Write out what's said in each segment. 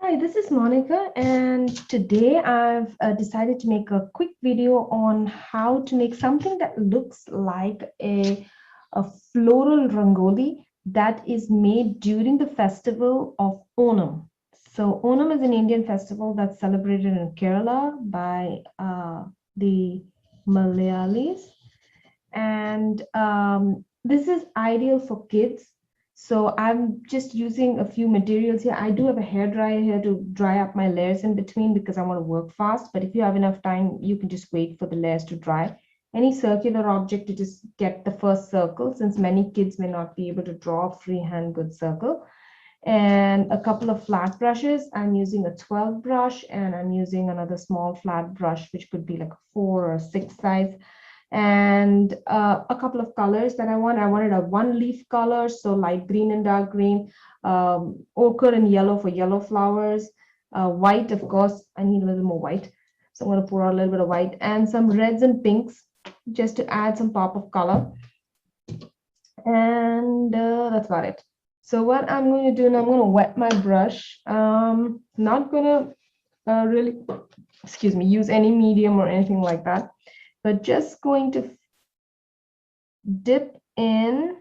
Hi, this is Monica, and today I've decided to make a quick video on how to make something that looks like a floral rangoli that is made during the festival of Onam. So, Onam is an Indian festival that's celebrated in Kerala by the Malayalis, and this is ideal for kids. So I'm just using a few materials here. I do have a hair dryer here to dry up my layers in between because I want to work fast, but if you have enough time you can just wait for the layers to dry. Any circular object to just get the first circle, since many kids may not be able to draw a freehand good circle, and a couple of flat brushes. I'm using a 12 brush, and I'm using another small flat brush which could be like a 4 or 6 size, and a couple of colors that I want. I wanted a one leaf color, so light green and dark green, ochre and yellow for yellow flowers, white, of course. I need a little more white, so I'm going to pour out a little bit of white, and some reds and pinks just to add some pop of color. And that's about it. So what I'm going to do now, I'm going to wet my brush. Not going to really, excuse me, use any medium or anything like that, but just going to dip in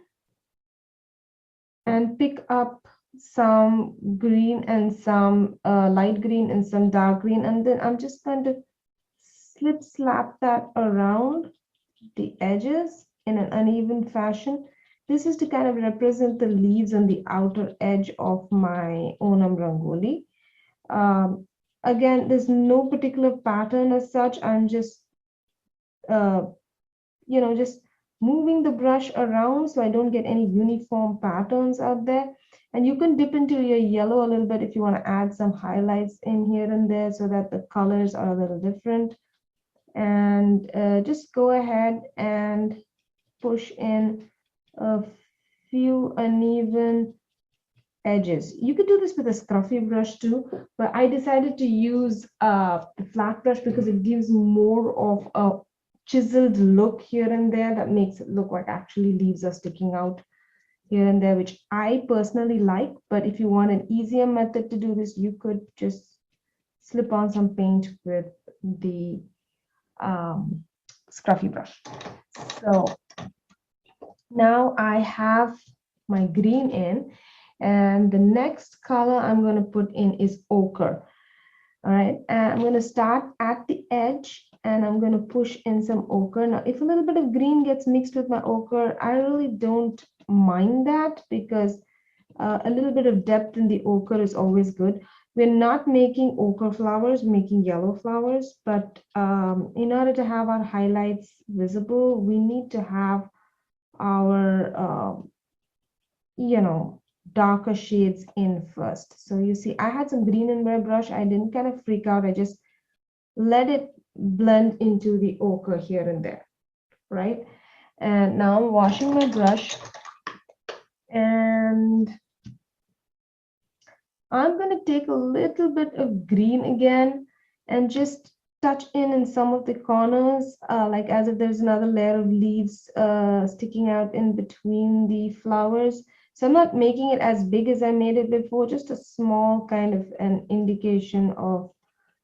and pick up some green and some light green and some dark green, and then I'm just going to slap that around the edges in an uneven fashion. This is to kind of represent the leaves on the outer edge of my Onam Rangoli. Um, Again, there's no particular pattern as such. I'm just uh, just moving the brush around so I don't get any uniform patterns out there. And you can dip into your yellow a little bit if you want to add some highlights in here and there so that the colors are a little different. And just go ahead and push in a few uneven edges. You could do this with a scruffy brush too, but I decided to use the flat brush because it gives more of a chiseled look here and there that makes it look like actually leaves are sticking out here and there, which I personally like. But if you want an easier method to do this, you could just slip on some paint with the scruffy brush. So now I have my green in, and the next color I'm going to put in is ochre. All right, and I'm going to start at the edge, and I'm going to push in some ochre. Now, if a little bit of green gets mixed with my ochre, I really don't mind that because a little bit of depth in the ochre is always good. We're not making ochre flowers, we're making yellow flowers, but in order to have our highlights visible, we need to have our darker shades in first. So you see I had some green in my brush. I didn't kind of freak out. I just let it blend into the ochre here and there, right? And now I'm washing my brush, and I'm going to take a little bit of green again and just touch in some of the corners, like as if there's another layer of leaves sticking out in between the flowers. So I'm not making it as big as I made it before, just a small kind of an indication of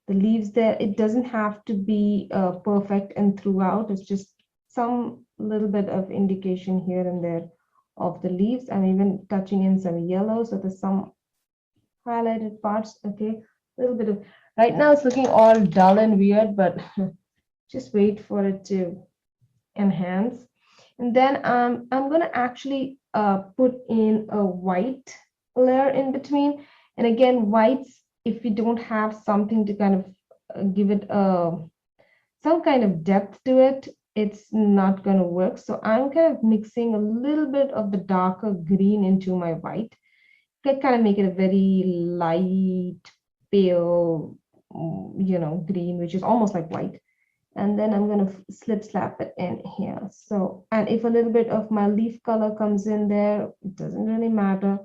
the leaves there. It doesn't have to be perfect and throughout. It's just some little bit of indication here and there of the leaves. I'm even touching in some yellow, so there's some highlighted parts. Okay, a little bit of, right now it's looking all dull and weird, but just wait for it to enhance. And then I'm going to actually put in a white layer in between. And again, whites, if you don't have something to kind of give it some kind of depth to it, it's not going to work. So I'm kind of mixing a little bit of the darker green into my white. Kind of make it a very light, pale, green, which is almost like white. And then I'm going to slap it in here. So, and if a little bit of my leaf color comes in there, it doesn't really matter.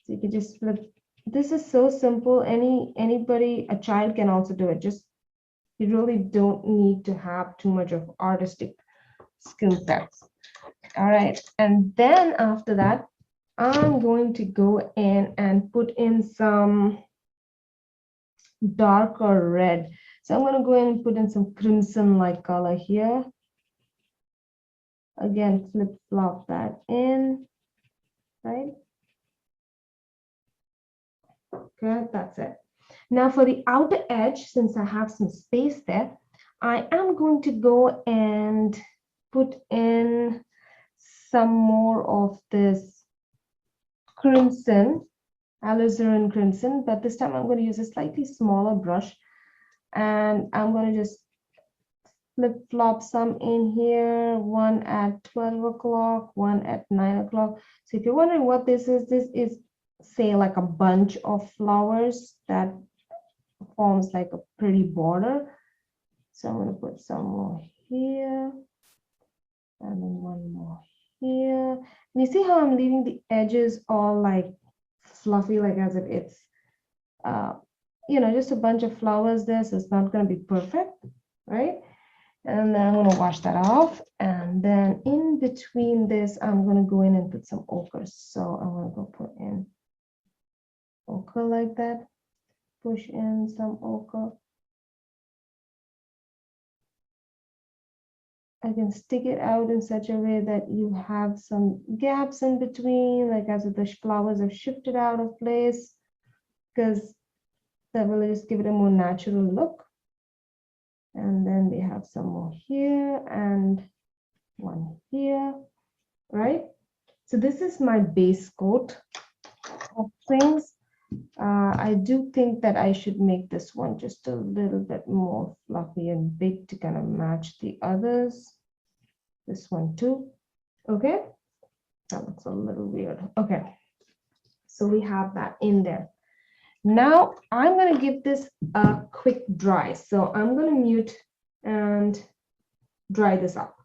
So you can just flip. This is so simple. Anybody, a child can also do it. Just, you really don't need to have too much of artistic skill sets. All right. And then after that, I'm going to go in and put in some darker red. So I'm going to go in and put in some crimson-like color here. Again, flip-flop that in, right? Okay, that's it. Now for the outer edge, since I have some space there, I am going to go and put in some more of this crimson, alizarin crimson, but this time I'm going to use a slightly smaller brush, and I'm going to just flip-flop some in here, one at 12 o'clock, one at 9 o'clock. So if you're wondering what this is say like a bunch of flowers that forms like a pretty border. So I'm going to put some more here, and then one more here. And you see how I'm leaving the edges all like fluffy, like as if it's just a bunch of flowers there, so it's not going to be perfect, right? And then I'm going to wash that off, and then in between this I'm going to go in and put some ochre. So I'm going to go put in ochre like that, push in some ochre. I can stick it out in such a way that you have some gaps in between, like as if the flowers have shifted out of place, because that will just give it a more natural look. And then we have some more here and one here, right? So this is my base coat of things. I do think that I should make this one just a little bit more fluffy and big to kind of match the others. This one too. Okay, that looks a little weird. Okay, so we have that in there. Now I'm going to give this a quick dry. So I'm going to mute and dry this up.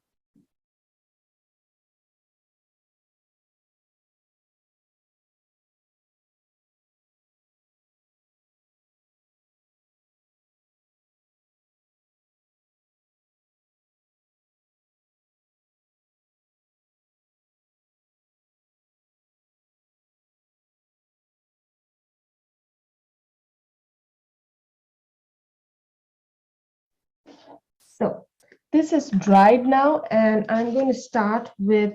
So this is dried now, and I'm going to start with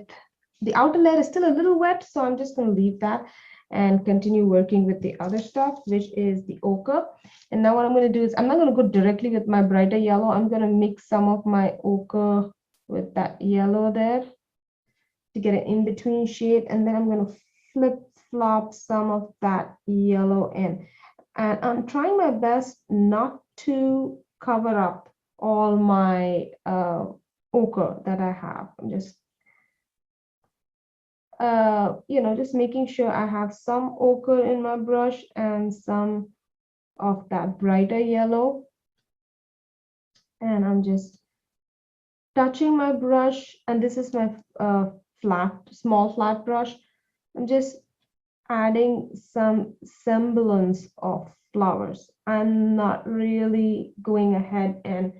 the outer layer is still a little wet, so I'm just going to leave that and continue working with the other stuff, which is the ochre. And now what I'm going to do is I'm not going to go directly with my brighter yellow. I'm going to mix some of my ochre with that yellow there to get an in-between shade, and then I'm going to flip-flop some of that yellow in. And I'm trying my best not to cover up all my ochre that I have. I'm just just making sure I have some ochre in my brush and some of that brighter yellow. And I'm just touching my brush, and this is my small flat brush. I'm just adding some semblance of flowers. I'm not really going ahead and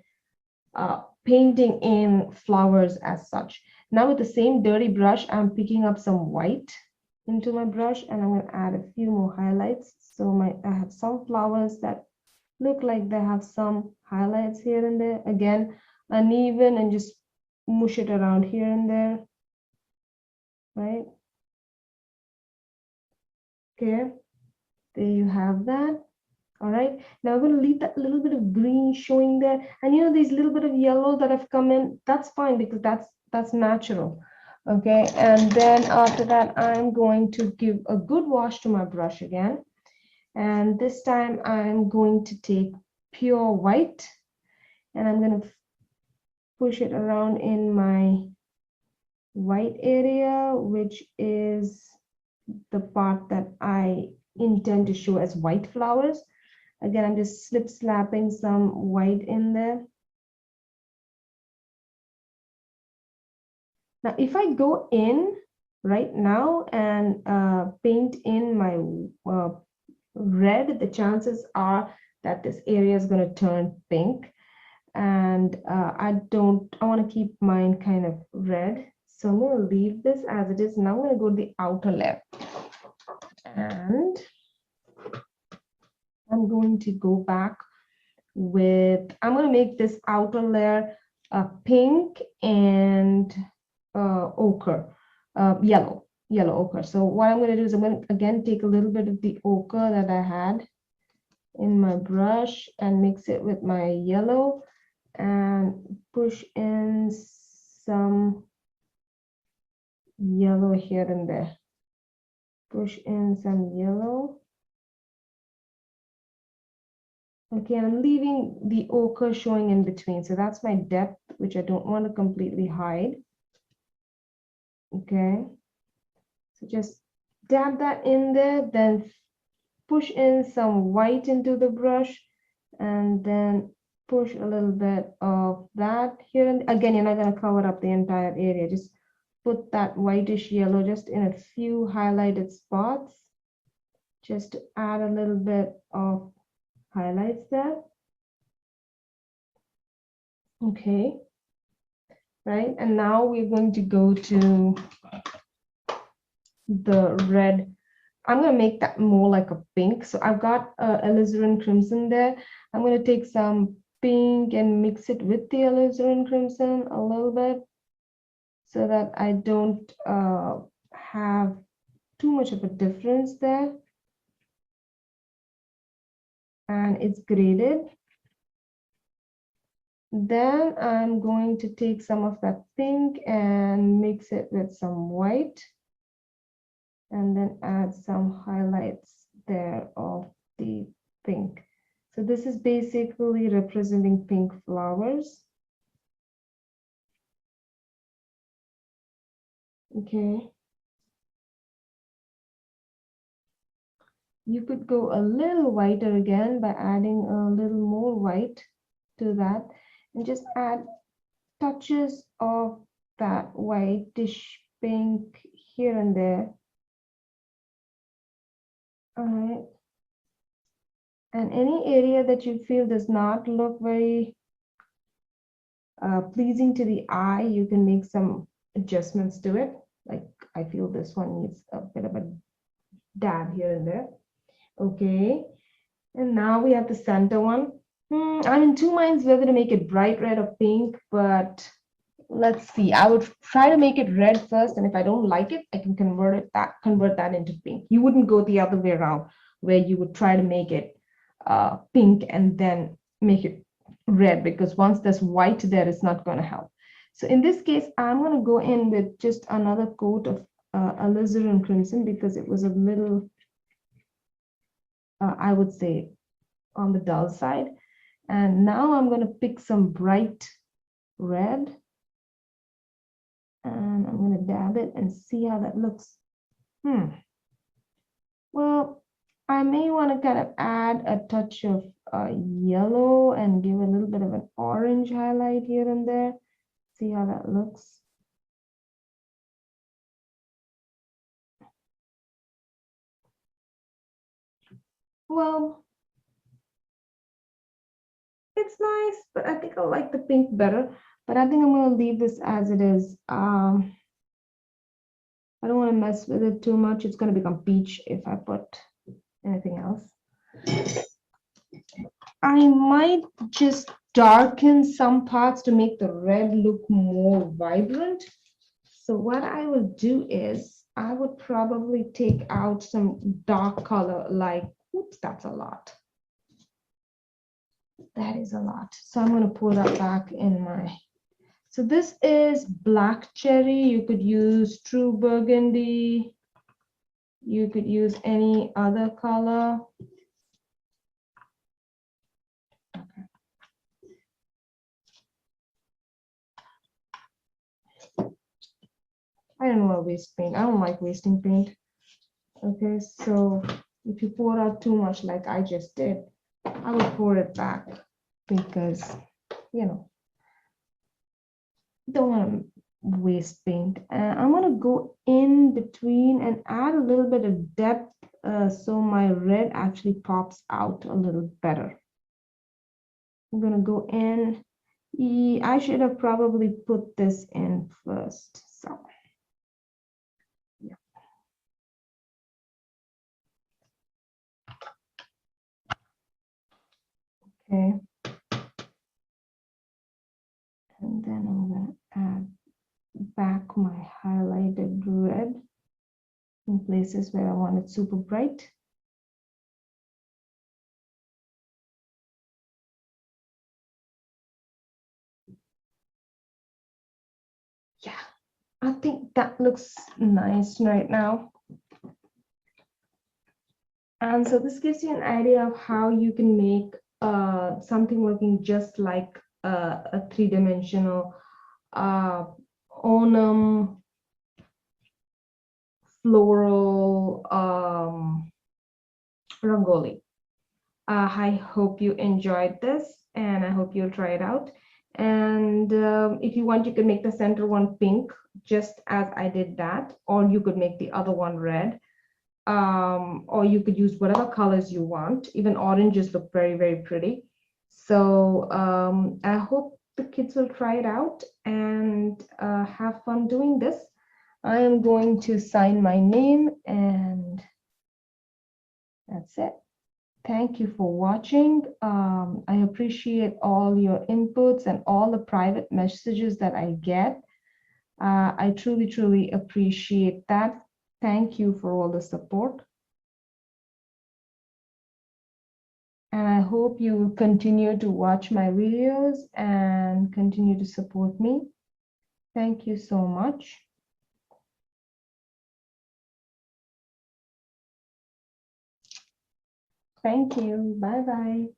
painting in flowers as such. Now with the same dirty brush, I'm picking up some white into my brush, and I'm going to add a few more highlights. So I have some flowers that look like they have some highlights here and there. Again, uneven, and just mush it around here and there, right? Okay, there you have that. All right, now I'm going to leave that little bit of green showing there, and these little bit of yellow that have come in, that's fine because that's natural. Okay, and then after that I'm going to give a good wash to my brush again, and this time I'm going to take pure white, and I'm going to push it around in my white area, which is the part that I intend to show as white flowers. Again, I'm just slapping some white in there. Now, if I go in right now and paint in my red, the chances are that this area is going to turn pink. And I want to keep mine kind of red. So I'm going to leave this as it is. Now I'm going to go to the outer layer. And I'm going to go back with, I'm going to make this outer layer pink and ochre, yellow ochre. So what I'm going to do is I'm going to again take a little bit of the ochre that I had in my brush and mix it with my yellow and push in some yellow here and there. Push in some yellow. Okay, and I'm leaving the ochre showing in between. So that's my depth, which I don't want to completely hide. Okay, so just dab that in there, then push in some white into the brush, and then push a little bit of that here. And again, you're not going to cover up the entire area. Just put that whitish yellow just in a few highlighted spots, just to add a little bit of highlights there. Okay, right, and now we're going to go to the red. I'm going to make that more like a pink. So I've got alizarin crimson there. I'm going to take some pink and mix it with the alizarin crimson a little bit so that I don't have too much of a difference there. And it's graded. Then I'm going to take some of that pink and mix it with some white, and then add some highlights there of the pink. So this is basically representing pink flowers. Okay. You could go a little whiter again by adding a little more white to that, and just add touches of that whitish pink here and there. All right. And any area that you feel does not look very pleasing to the eye, you can make some adjustments to it. Like I feel this one needs a bit of a dab here and there. Okay, and now we have the center one. I'm in two minds whether to make it bright red or pink, but let's see. I would try to make it red first, and if I don't like it, I can convert that into pink. You wouldn't go the other way around, where you would try to make it pink and then make it red, because once there's white there, it's not going to help. So in this case, I'm going to go in with just another coat of alizarin crimson, because it was a little, I would say, on the dull side. And now I'm going to pick some bright red, and I'm going to dab it and see how that looks. Well, I may want to kind of add a touch of yellow and give a little bit of an orange highlight here and there. See how that looks. Well, it's nice, but I think I like the pink better. But I think I'm going to leave this as it is. I don't want to mess with it too much. It's going to become peach if I put anything else. I might just darken some parts to make the red look more vibrant. So what I will do is I would probably take out some dark color, like, oops, that's a lot. That is a lot. So I'm going to pull that back in my, so this is black cherry. You could use true burgundy. You could use any other color. Okay. I don't want to waste paint. I don't like wasting paint. Okay, so if you pour out too much like I just did, I will pour it back, because, you know, don't want to waste paint. I'm going to go in between and add a little bit of depth, so my red actually pops out a little better. I'm going to go in. I should have probably put this in first. So yeah. Okay. And then I'm going to add back my highlighted red in places where I want it super bright. Yeah, I think that looks nice right now. And so this gives you an idea of how you can make something looking just like a three-dimensional Onam floral Rangoli. I hope you enjoyed this and I hope you'll try it out. And if you want, you can make the center one pink, just as I did that, or you could make the other one red. Or you could use whatever colors you want. Even oranges look very, very pretty. So I hope the kids will try it out and have fun doing this. I am going to sign my name and that's it. Thank you for watching. I appreciate all your inputs and all the private messages that I get. I truly, truly appreciate that. Thank you for all the support. And I hope you will continue to watch my videos and continue to support me. Thank you so much. Thank you. Bye-bye.